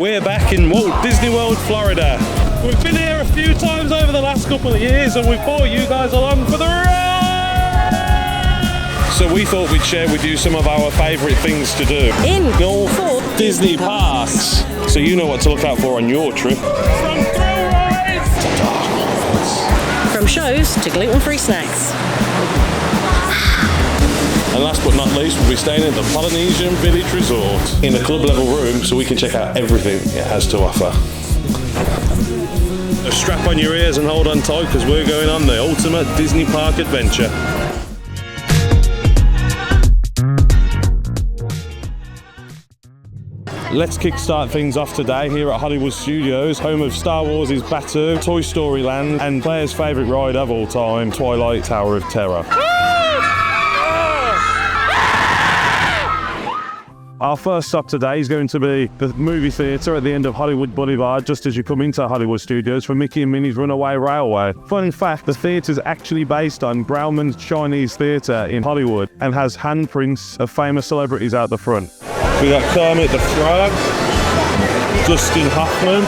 We're back in Walt Disney World, Florida. We've been here a few times over the last couple of years and we've brought you guys along for the ride! So we thought we'd share with you some of our favourite things to do in all 4 Disney parks. So you know what to look out for on your trip. From thrill rides to dark rides. From shows to gluten-free snacks. And last but not least, we'll be staying at the Polynesian Village Resort in a club level room so we can check out everything it has to offer. So strap on your ears and hold on tight because we're going on the ultimate Disney park adventure. Let's kickstart things off today here at Hollywood Studios, home of Star Wars' Batuu, Toy Story Land, and Claire's favourite ride of all time, Twilight Tower of Terror. Our first stop today is going to be the movie theatre at the end of Hollywood Boulevard, just as you come into Hollywood Studios for Mickey and Minnie's Runaway Railway. Fun fact, the theatre is actually based on Grauman's Chinese Theatre in Hollywood and has handprints of famous celebrities out the front. We got Kermit the Frog, Dustin Hoffman,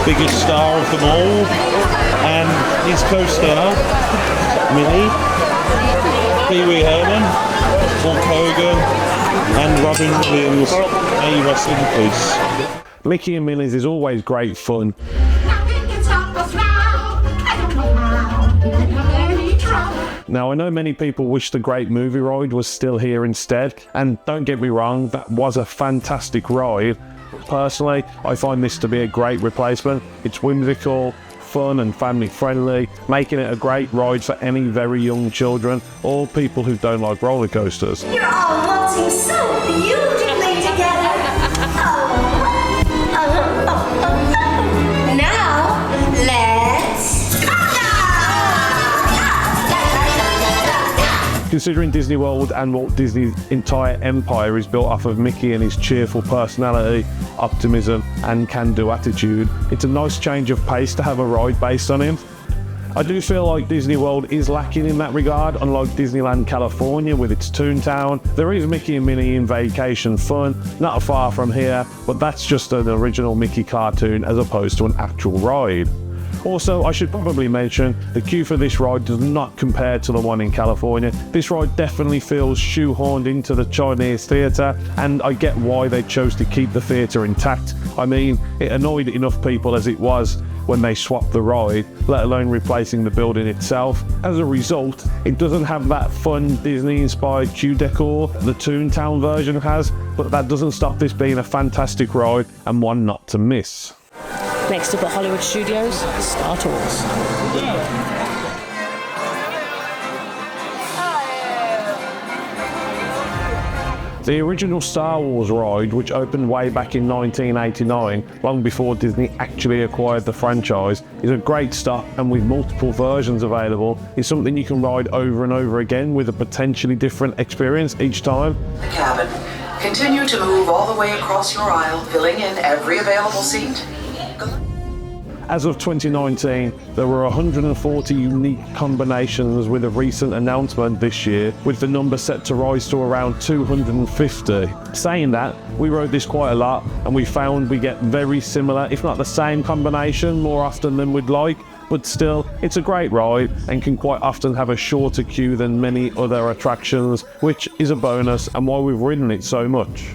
biggest star of them all, and his co-star, Minnie, Pee Wee Herman, Hulk Hogan, and Robin Williams, a wrestling piece. Mickey and Minnie's is always great fun. Now I know many people wish the Great Movie Ride was still here instead, and don't get me wrong, that was a fantastic ride. Personally, I find this to be a great replacement. It's whimsical, fun and family friendly, making it a great ride for any very young children or people who don't like roller coasters. You're all waltzing so beautifully together. Now, let's go! Considering Disney World and Walt Disney's entire empire is built off of Mickey and his cheerful personality, optimism and can-do attitude, it's a nice change of pace to have a ride based on him. I do feel like Disney World is lacking in that regard, unlike Disneyland California with its Toontown. There is Mickey and Minnie in Vacation Fun, not far from here, but that's just an original Mickey cartoon as opposed to an actual ride. Also, I should probably mention, the queue for this ride does not compare to the one in California. This ride definitely feels shoehorned into the Chinese theatre, and I get why they chose to keep the theatre intact. I mean, it annoyed enough people as it was when they swapped the ride, let alone replacing the building itself. As a result, it doesn't have that fun Disney-inspired queue decor the Toontown version has, but that doesn't stop this being a fantastic ride and one not to miss. Next up at Hollywood Studios, Star Tours. The original Star Wars ride, which opened way back in 1989, long before Disney actually acquired the franchise, is a great stop, and with multiple versions available, is something you can ride over and over again with a potentially different experience each time. The cabin. Continue to move all the way across your aisle, filling in every available seat. As of 2019, there were 140 unique combinations, with a recent announcement this year with the number set to rise to around 250. Saying that, we rode this quite a lot and we found we get very similar, if not the same combination more often than we'd like, but still, it's a great ride and can quite often have a shorter queue than many other attractions, which is a bonus and why we've ridden it so much.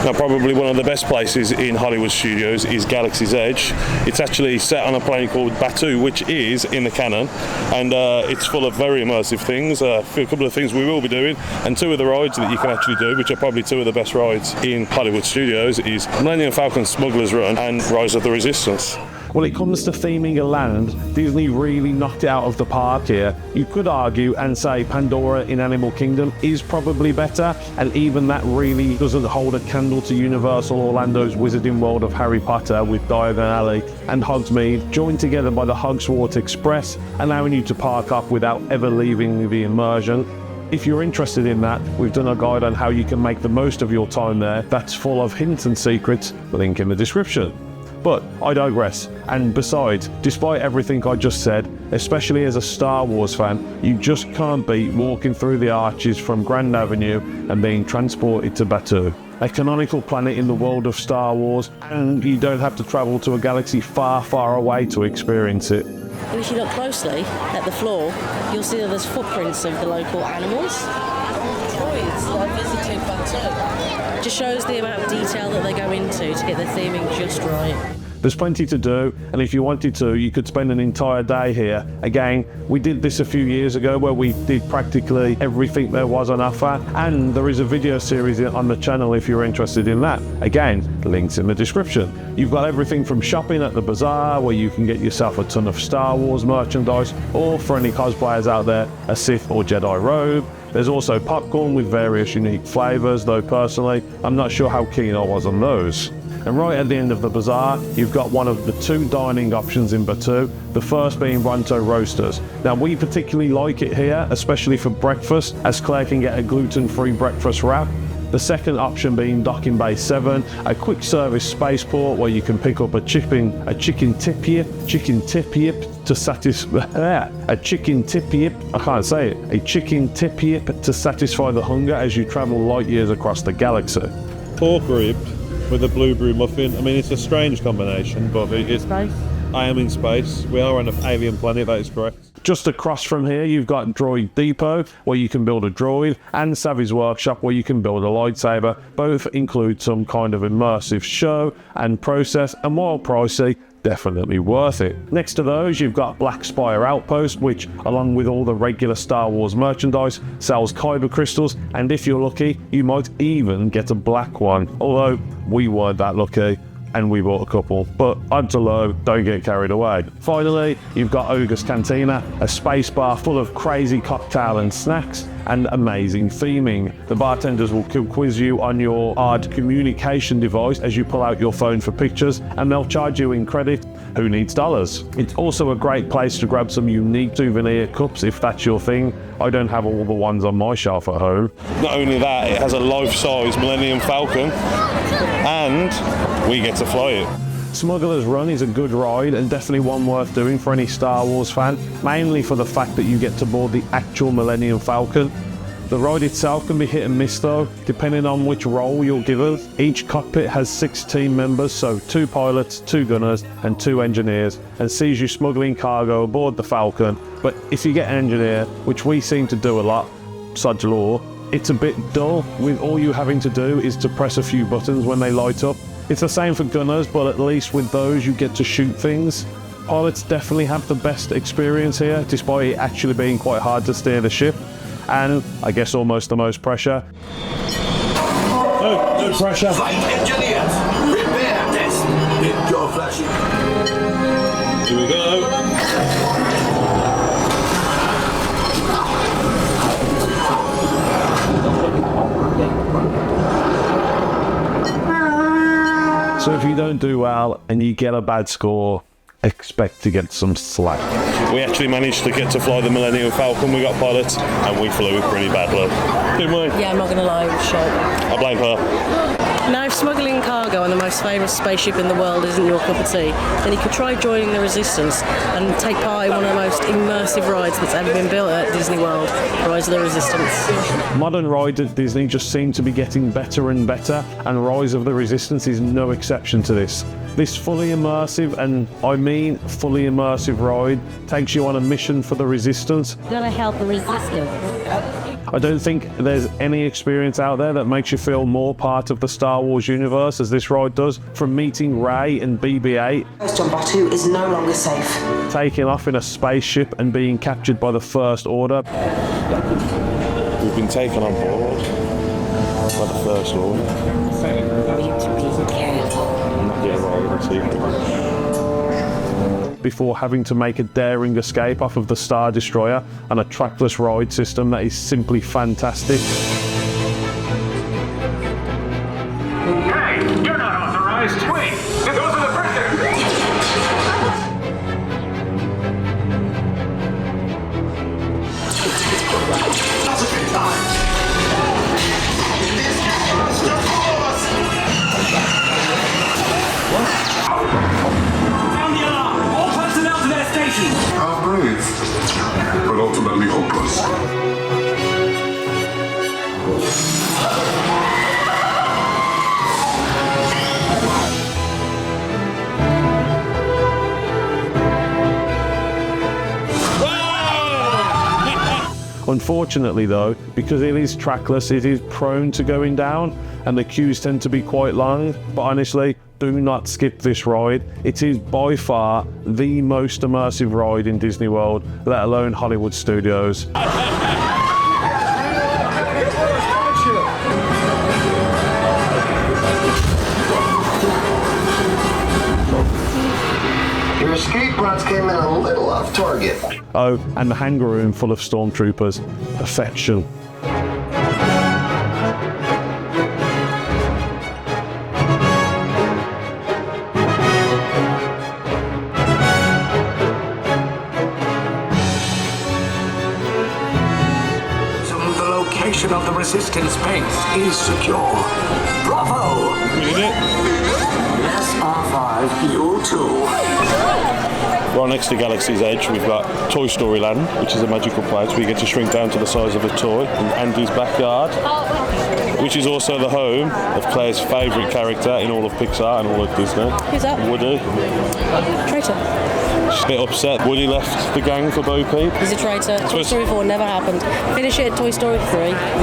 Now, probably one of the best places in Hollywood Studios is Galaxies Edge. It's actually set on a plane called Batuu, which is in the canon, and it's full of very immersive things. A couple of things we will be doing, and 2 of the rides that you can actually do, which are probably 2 of the best rides in Hollywood Studios, is Millennium Falcon Smuggler's Run and Rise of the Resistance. When it comes to theming a land, Disney really knocked it out of the park here. You could argue and say Pandora in Animal Kingdom is probably better, and even that really doesn't hold a candle to Universal Orlando's Wizarding World of Harry Potter with Diagon Alley and Hogsmeade joined together by the Hogswart Express, allowing you to park up without ever leaving the immersion. If you're interested in that, we've done a guide on how you can make the most of your time there that's full of hints and secrets, link in the description. But I digress, and besides, despite everything I just said, especially as a Star Wars fan, you just can't beat walking through the arches from Grand Avenue and being transported to Batuu. a canonical planet in the world of Star Wars, and you don't have to travel to a galaxy far, far away to experience it. And if you look closely at the floor, you'll see that there's footprints of the local animals. Droids that are visited Batuu. Just shows the amount of detail that they go into to get the theming just right. There's plenty to do, and if you wanted to, you could spend an entire day here. Again, we did this a few years ago where we did practically everything there was on offer, and there is a video series on the channel if you're interested in that. Again, links in the description. You've got everything from shopping at the bazaar, where you can get yourself a ton of Star Wars merchandise, or for any cosplayers out there, a Sith or Jedi robe. There's also popcorn with various unique flavours, though personally, I'm not sure how keen I was on those. And right at the end of the bazaar, you've got one of the two dining options in Batuu, the first being Ronto Roasters. Now, we particularly like it here, especially for breakfast, as Claire can get a gluten-free breakfast wrap. The second option being Docking Bay 7, a quick service spaceport where you can pick up a chicken tip-yip to satisfy to satisfy the hunger as you travel light years across the galaxy. Pork rib with a blueberry muffin. I mean, it's a strange combination, but it's Space. I am in space. We are on an alien planet, that is correct. Just across from here, you've got Droid Depot, where you can build a droid, and Savi's Workshop, where you can build a lightsaber. Both include some kind of immersive show and process, and while pricey, definitely worth it. Next to those, you've got Black Spire Outpost, which, along with all the regular Star Wars merchandise, sells kyber crystals, and if you're lucky, you might even get a black one. Although, we weren't that lucky, and we bought a couple, but odds are low, don't get carried away. Finally, you've got OGA'S Cantina, a space bar full of crazy cocktail and snacks, and amazing theming. The bartenders will quiz you on your odd communication device as you pull out your phone for pictures, and they'll charge you in credit. Who needs dollars? It's also a great place to grab some unique souvenir cups if that's your thing. I don't have all the ones on my shelf at home. Not only that, it has a life-size Millennium Falcon, and we get to fly it. Smuggler's Run is a good ride and definitely one worth doing for any Star Wars fan, mainly for the fact that you get to board the actual Millennium Falcon. The ride itself can be hit and miss though, depending on which role you're given. Each cockpit has 6 team members, so 2 pilots, 2 gunners and 2 engineers, and sees you smuggling cargo aboard the Falcon. But if you get an engineer, which we seem to do a lot, sod's law, it's a bit dull, with all you having to do is to press a few buttons when they light up. It's the same for gunners, but at least with those you get to shoot things. Pilots definitely have the best experience here, despite it actually being quite hard to steer the ship. And I guess almost the most pressure. No pressure. Flight engineers, repair test. Hit your flashing. Here we go. So if you don't do well and you get a bad score, expect to get some slack. We actually managed to get to fly the Millennium Falcon. We got pilots, and we flew it pretty badly. Didn't we? Yeah, I'm not going to lie, it was shit. I blame her. Now, if smuggling cargo on the most famous spaceship in the world isn't your cup of tea, then you could try joining the Resistance and take part in one of the most immersive rides that's ever been built at Disney World, Rise of the Resistance. Modern rides at Disney just seem to be getting better and better, and Rise of the Resistance is no exception to this. This fully immersive, and I mean fully immersive ride, takes you on a mission for the Resistance. Gonna help the Resistance. I don't think there's any experience out there that makes you feel more part of the Star Wars universe as this ride does, from meeting Rey and BB-8, Post on Batuu is no longer safe. taking off in a spaceship and being captured by the First Order. We've been taken on board by the First Order. Before having to make a daring escape off of the Star Destroyer on a trackless ride system that is simply fantastic. Hey, you're not authorized. Wait, those are the prisoners. That's a good time. This is just all of us. Sound the alarm. All personnel to their stations. How brave, but ultimately hopeless. Unfortunately though, because it is trackless, it is prone to going down and the queues tend to be quite long. But honestly, do not skip this ride. It is by far the most immersive ride in Disney World, let alone Hollywood Studios. Your escape routes came in a little off target. Oh, and the hangar room full of stormtroopers. Perfection. The location of the resistance base is secure. Bravo! We did it. Yes, R5, you too. Right next to Galaxy's Edge, we've got Toy Story Land, which is a magical place where you get to shrink down to the size of a toy in Andy's backyard, which is also the home of Claire's favourite character in all of Pixar and all of Disney. Who's that? Woody. Traitor. She's a bit upset. Woody left the gang for Bo Peep. He's a traitor. Toy Story 4 never happened. Finish it at Toy Story 3.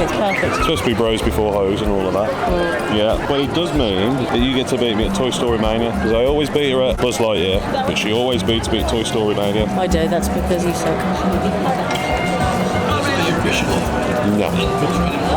It's perfect. It's supposed to be bros before hoes and all of that. Yeah, but it does mean that you get to beat me at Toy Story Mania, because I always beat her at Buzz Lightyear, but she always beats me at Toy Story Mania. I do, that's because you suck. No,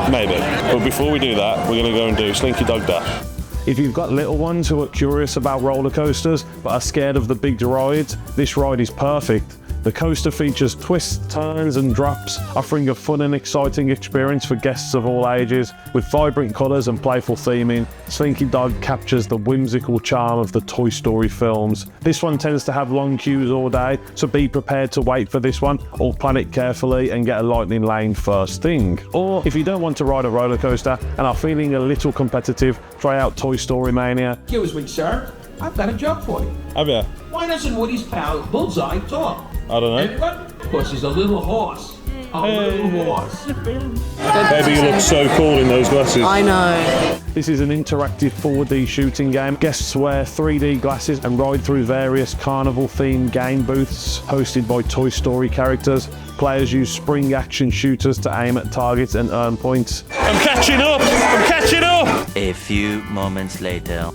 maybe. But before we do that, we're going to go and do Slinky Dog Dash. If you've got little ones who are curious about roller coasters but are scared of the big droids, this ride is perfect. The coaster features twists, turns and drops, offering a fun and exciting experience for guests of all ages. With vibrant colours and playful theming, Slinky Dog captures the whimsical charm of the Toy Story films. This one tends to have long queues all day, so be prepared to wait for this one, or plan it carefully and get a lightning lane first thing. Or if you don't want to ride a roller coaster and are feeling a little competitive, try out Toy Story Mania. Excuse me, sir. I've got a joke for you. Have you? Why doesn't Woody's pal Bullseye talk? I don't know. Anyone? Because he's a little horse. Little horse. Baby, you look so cool in those glasses. I know. This is an interactive 4D shooting game. Guests wear 3D glasses and ride through various carnival-themed game booths hosted by Toy Story characters. Players use spring action shooters to aim at targets and earn points. I'm catching up! I'm catching up! A few moments later.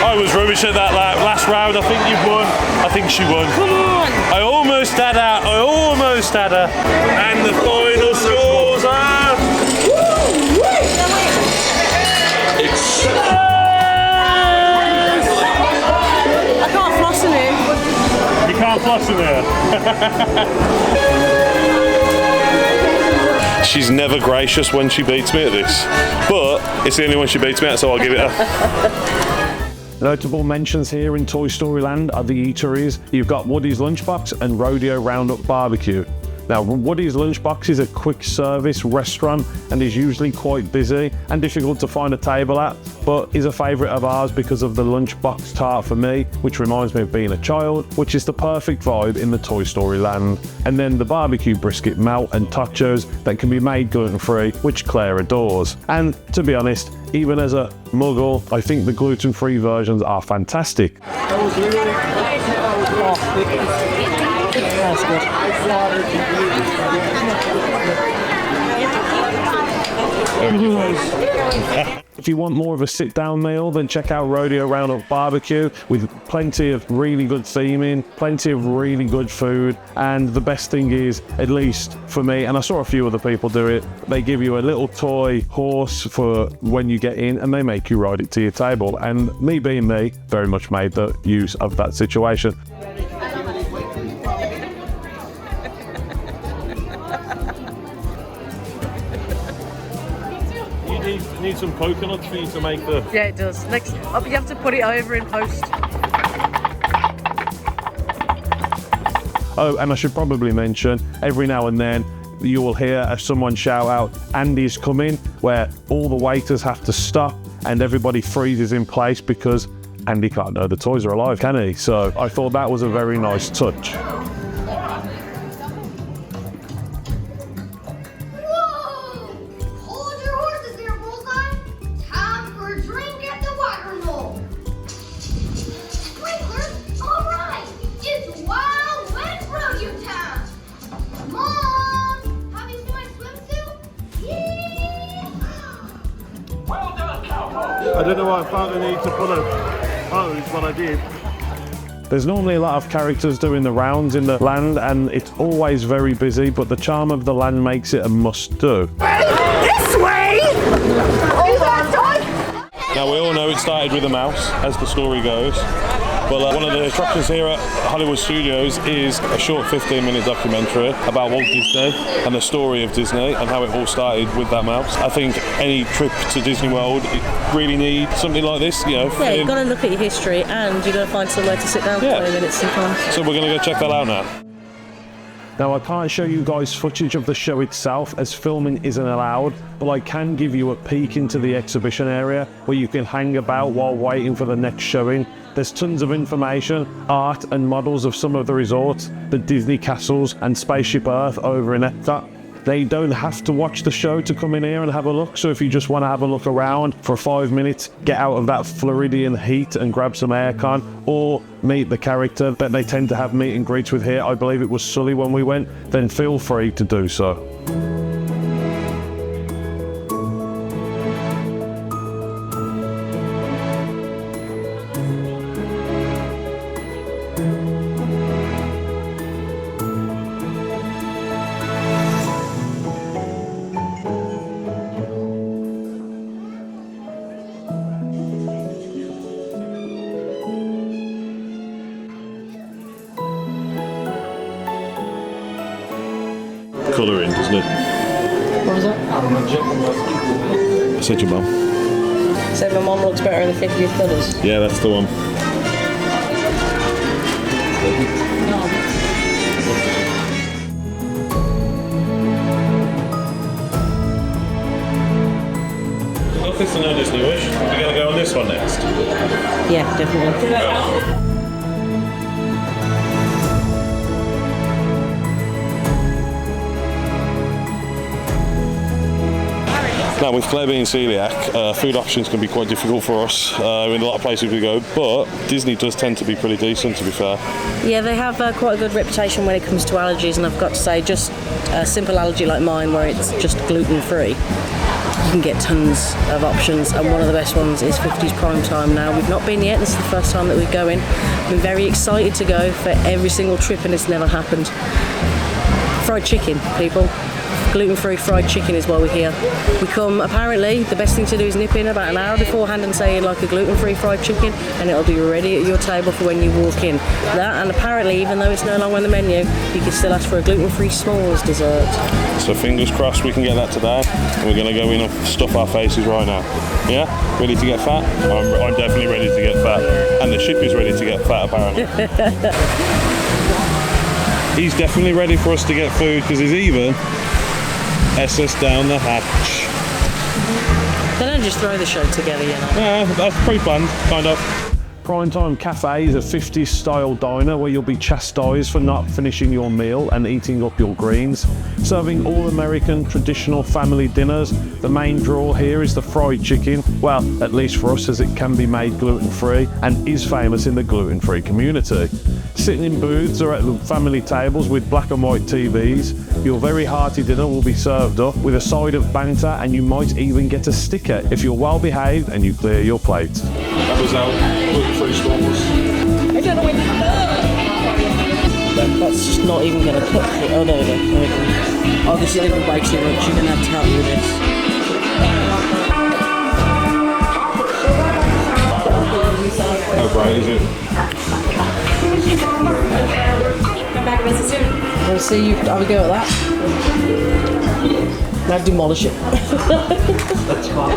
I was rubbish at that last round. I think you've won. I think she won. Come on! I almost had her. I almost had her. And the final scores are... I can't floss in here. You can't floss in there. She's never gracious when she beats me at this. But it's the only one she beats me at, so I'll give it her. Notable mentions here in Toy Story Land are the eateries. You've got Woody's Lunchbox and Rodeo Roundup Barbecue. Now, Woody's Lunchbox is a quick service restaurant and is usually quite busy and difficult to find a table at, but is a favourite of ours because of the lunchbox tart for me, which reminds me of being a child, which is the perfect vibe in the Toy Story Land. And then the barbecue brisket melt and tachos that can be made gluten-free, which Claire adores. And to be honest, even as a muggle, I think the gluten-free versions are fantastic. That's good. If you want more of a sit-down meal, then check out Rodeo Roundup Barbecue with plenty of really good theming, plenty of really good food, and the best thing is, at least for me, and I saw a few other people do it, they give you a little toy horse for when you get in and they make you ride it to your table, and me being me, very much made the use of that situation. Need some coconuts for you to make the... Yeah, it does. Next, you have to put it over in post. Oh, and I should probably mention, every now and then you will hear someone shout out, "Andy's coming," where all the waiters have to stop and everybody freezes in place because Andy can't know the toys are alive, can he? So I thought that was a very nice touch. It's Wild West Rodeo time! Mom! Have you seen I don't know why I felt the need to put a pose, but I did. There's normally a lot of characters doing the rounds in the land, and it's always very busy, but the charm of the land makes it a must-do. This way! Now, we all know it started with a mouse, as the story goes. But one of the attractions here at Hollywood Studios is a short 15-minute documentary about Walt Disney and the story of Disney and how it all started with that mouse. I think any trip to Disney World really needs something like this, you know. Yeah, you've got to look at your history and you've got to find somewhere to sit down for 20 minutes sometimes. So we're going to go check that out now. Now, I can't show you guys footage of the show itself as filming isn't allowed, but I can give you a peek into the exhibition area where you can hang about while waiting for the next showing. There's tons of information, art and models of some of the resorts, the Disney castles and Spaceship Earth over in Epcot. They don't have to watch the show to come in here and have a look, so if you just want to have a look around for 5 minutes, get out of that Floridian heat and grab some aircon, or meet the character that they tend to have meet and greets with here, I believe it was Sully when we went, then feel free to do so. Colouring, doesn't it? What was that? I said your mum. So my mum looks better in the 50th colours. Yeah, that's the one. Look, it's no Disney Wish. We're going to go on this one next. Yeah, definitely. Now, with Claire being celiac, food options can be quite difficult for us in a lot of places we go, but Disney does tend to be pretty decent, to be fair. Yeah, they have quite a good reputation when it comes to allergies, and I've got to say, just a simple allergy like mine where it's just gluten-free, you can get tons of options, and one of the best ones is 50's Prime Time now. We've not been yet, this is the first time that we're going. I've been very excited to go for every single trip, and it's never happened. Fried chicken, people. Gluten-free fried chicken is why we're here. We come, apparently, the best thing to do is nip in about an hour beforehand and say you'd like a gluten-free fried chicken, and it'll be ready at your table for when you walk in. That, and apparently, even though it's no longer on the menu, you can still ask for a gluten-free s'mores dessert. So fingers crossed we can get that today, and we're going to go in and stuff our faces right now. Yeah? Ready to get fat? I'm definitely ready to get fat. And the ship is ready to get fat, apparently. He's definitely ready for us to get food, because he's even SS down the hatch. They don't just throw the show together, you know. Yeah, that's pre-planned, kind of. Primetime Cafe is a 50s style diner where you'll be chastised for not finishing your meal and eating up your greens. Serving all American traditional family dinners, the main draw here is the fried chicken, well, at least for us, as it can be made gluten-free and is famous in the gluten-free community. Sitting in booths or at family tables with black and white TVs, your very hearty dinner will be served up with a side of banter, and you might even get a sticker if you're well behaved and you clear your plate. That was our gluten-free stores. I don't know when that's just not even going to cook. Oh, there we go. Oh, this is even way too much. You're going to have to help me with this. How bright is it? Come back with us soon. We'll see you. Have a go at that. Now demolish it. That's fine.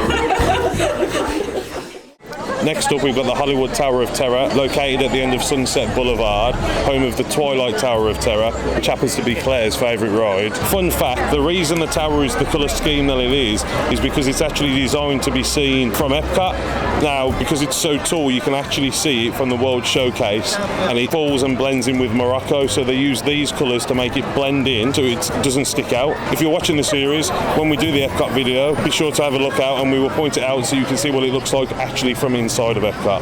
Next up, we've got the Hollywood Tower of Terror, located at the end of Sunset Boulevard, home of the Twilight Tower of Terror, which happens to be Claire's favourite ride. Fun fact, the reason the tower is the colour scheme that it is because it's actually designed to be seen from Epcot. Now, because it's so tall, you can actually see it from the World Showcase, and it falls and blends in with Morocco, so they use these colours to make it blend in so it doesn't stick out. If you're watching the series, when we do the Epcot video, be sure to have a look out, and we will point it out so you can see what it looks like actually from inside of Epcot.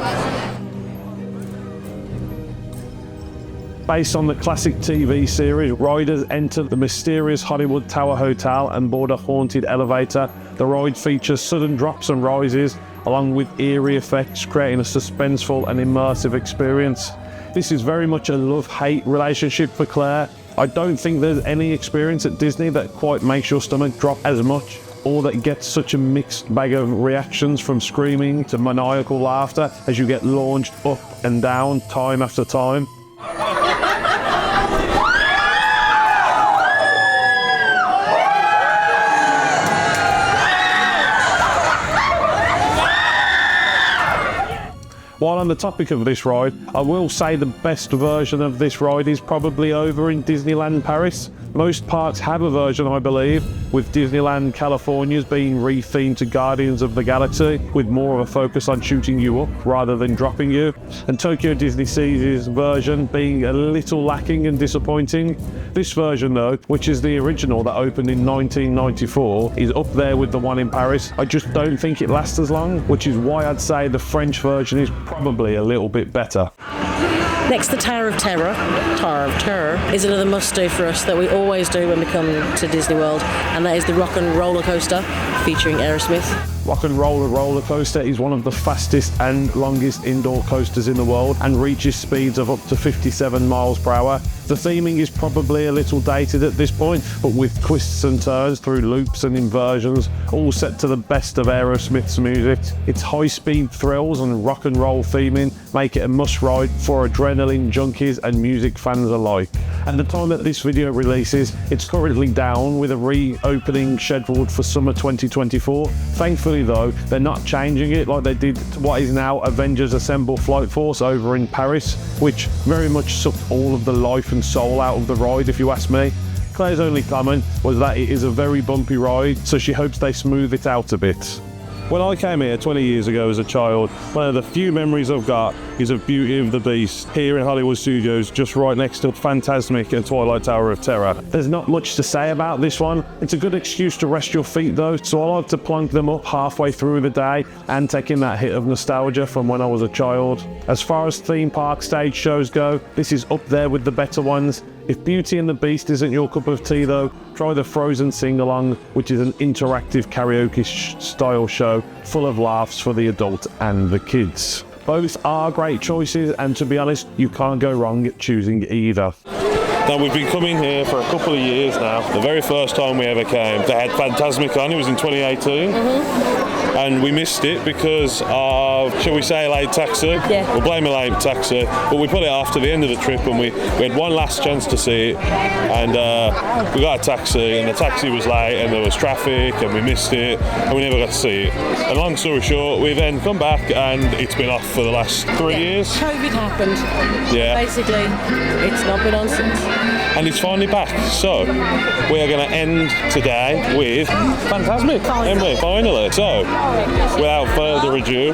Based on the classic TV series, riders enter the mysterious Hollywood Tower Hotel and board a haunted elevator. The ride features sudden drops and rises, along with eerie effects, creating a suspenseful and immersive experience. This is very much a love-hate relationship for Claire. I don't think there's any experience at Disney that quite makes your stomach drop as much, or that gets such a mixed bag of reactions from screaming to maniacal laughter as you get launched up and down time after time. While on the topic of this ride, I will say the best version of this ride is probably over in Disneyland Paris. Most parks have a version, I believe, with Disneyland California's being rethemed to Guardians of the Galaxy, with more of a focus on shooting you up rather than dropping you, and Tokyo Disney Sea's version being a little lacking and disappointing. This version though, which is the original that opened in 1994, is up there with the one in Paris. I just don't think it lasts as long, which is why I'd say the French version is probably a little bit better. Next, the Tower of Terror. Tower of Terror is another must-do for us that we always do when we come to Disney World, and that is the Rock and Roller Coaster featuring Aerosmith. Rock and Roller Coaster is one of the fastest and longest indoor coasters in the world and reaches speeds of up to 57 miles per hour. The theming is probably a little dated at this point, but with twists and turns through loops and inversions, all set to the best of Aerosmith's music. Its high-speed thrills and rock and roll theming make it a must-ride for adrenaline junkies and music fans alike. At the time that this video releases, it's currently down with a reopening scheduled for summer 2024. Thankfully though, they're not changing it like they did to what is now Avengers Assemble Flight Force over in Paris, which very much sucked all of the life and soul out of the ride, if you ask me. Claire's only comment was that it is a very bumpy ride, so she hopes they smooth it out a bit. When I came here 20 years ago as a child, one of the few memories I've got is of Beauty and the Beast here in Hollywood Studios, just right next to Fantasmic and Twilight Tower of Terror. There's not much to say about this one. It's a good excuse to rest your feet though, so I like to plonk them up halfway through the day and take in that hit of nostalgia from when I was a child. As far as theme park stage shows go, this is up there with the better ones. If Beauty and the Beast isn't your cup of tea though, try the Frozen Sing-Along, which is an interactive karaoke style show full of laughs for the adult and the kids. Both are great choices, and to be honest, you can't go wrong choosing either. Now, we've been coming here for a couple of years now. The very first time we ever came, they had Fantasmic on, it was in 2018. And we missed it because of, shall we say, a late taxi? Yeah. We'll blame a late taxi, but we put it off to the end of the trip, and we had one last chance to see it, and we got a taxi, and the taxi was late, and there was traffic, and we missed it, and we never got to see it. And long story short, we then come back, and it's been off for the last 3 years. COVID happened. Yeah. Basically, it's not been on since. And it's finally back, so we are going to end today with Fantasmic, aren't we? Finally. So, without further ado,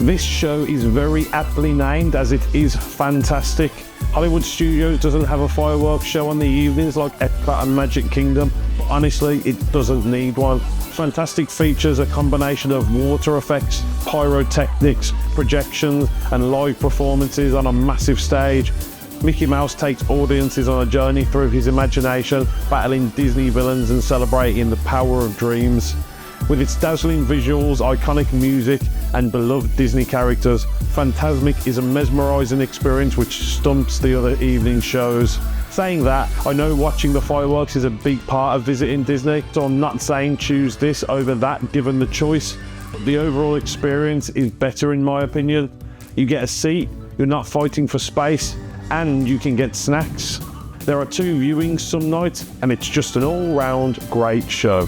this show is very aptly named, as it is fantastic. Hollywood Studios doesn't have a fireworks show on the evenings like Epcot and Magic Kingdom, but honestly, it doesn't need one. Fantastic features a combination of water effects, pyrotechnics, projections, and live performances on a massive stage. Mickey Mouse takes audiences on a journey through his imagination, battling Disney villains and celebrating the power of dreams. With its dazzling visuals, iconic music, and beloved Disney characters, Fantasmic is a mesmerising experience which stumps the other evening shows. Saying that, I know watching the fireworks is a big part of visiting Disney, so I'm not saying choose this over that given the choice, but the overall experience is better in my opinion. You get a seat, you're not fighting for space, and you can get snacks. There are 2 viewings some nights, and it's just an all-round great show.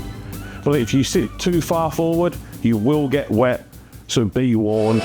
But if you sit too far forward, you will get wet, so be warned.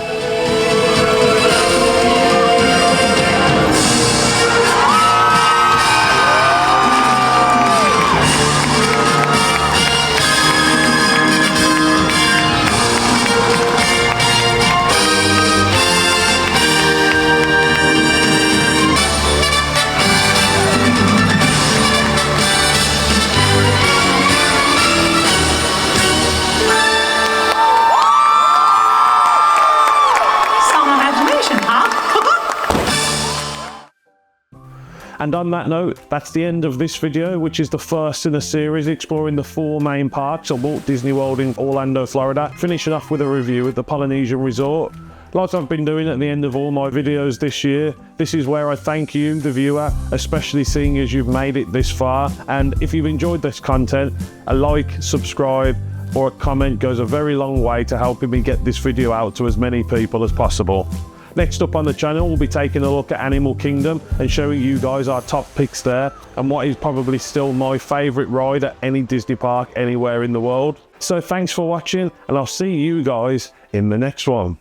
And on that note, that's the end of this video, which is the first in a series exploring the 4 main parks at Walt Disney World in Orlando, Florida, finishing off with a review at the Polynesian Resort. Like I've been doing at the end of all my videos this year, this is where I thank you, the viewer, especially seeing as you've made it this far. And if you've enjoyed this content, a like, subscribe, or a comment goes a very long way to helping me get this video out to as many people as possible. Next up on the channel, we'll be taking a look at Animal Kingdom and showing you guys our top picks there and what is probably still my favourite ride at any Disney park anywhere in the world. So thanks for watching, and I'll see you guys in the next one.